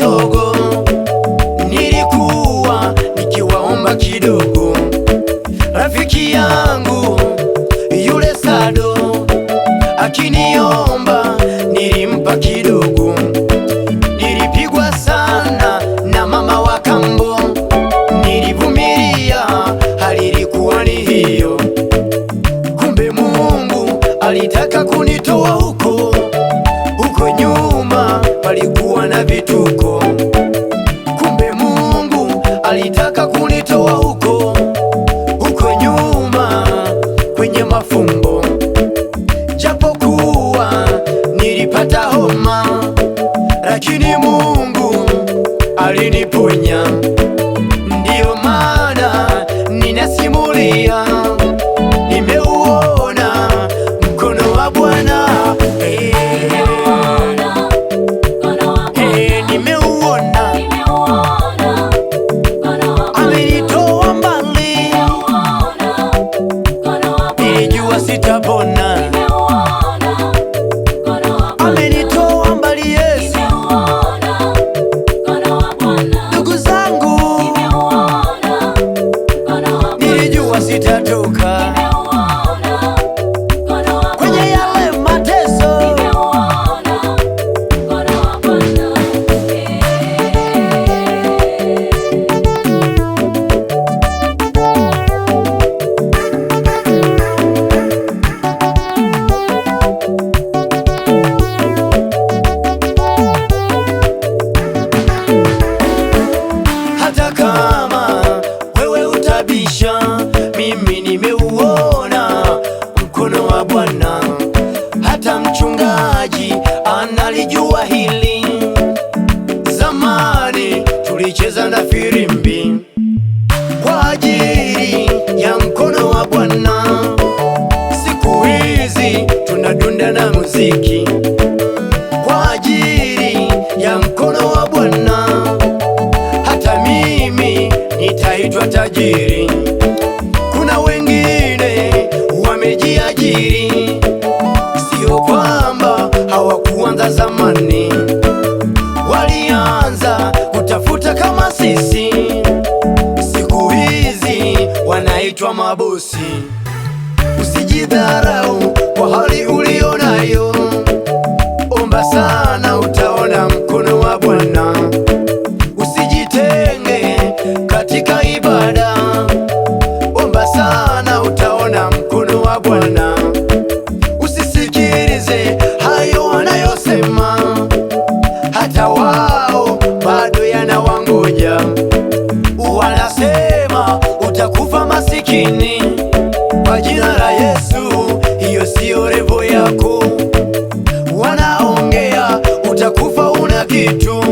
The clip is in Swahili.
kidogo, nilikuwa nikiwaomba kidogo. Rafiki yangu yule Sado akiniomba nilimpa kidogo. Nilipigwa sana na mama wa kambo, nilivumilia, hali ilikuwa ni hiyo. Kumbe Mungu alitaka kunitoa huko nyuma, palikuwa na vituko. Kumbe Mungu alitaka kunitoa huko nyuma, kwenye mafumbo. Japokuwa nilipata homa, lakini Mungu aliniponya. Ndiyo maana ninasimulia, nimeuona mkono wa Bwana. Amenitoa mbali, nilijua sitapona. Amenitoa mbali Yesu, ndugu zangu, nilijua sitatoka kwenye yale mateso. Hata kama wewe utabisha, mimi nimeuona mkono wa Bwana. Hata mchungaji analijua hili. Zamani tulicheza na firimbi kwa ajili ya mkono wa Bwana. Siku hizi tunadunda na muziki kwa ajili ya mkono wa Bwana. Hata mimi nitaitwa tajiri. Kuna wengine wamejiajiri, sio kwamba hawakuanza zamani. Walianza kutafuta kama sisi, siku hizi wanaitwa mabosi. Usijidharau kwa hali ulionayo, omba sana, utaona mkono wa Bwana. Usijitenge katika ibada, omba sana, utaona mkono wa Bwana. Usisikilize hayo wanayosema, hata wao bado yanawangoja. Wanasema utakufa masikini, kwa jina la Yesu, hiyo siyo revo yako. Wanaongea utakufa una kitu,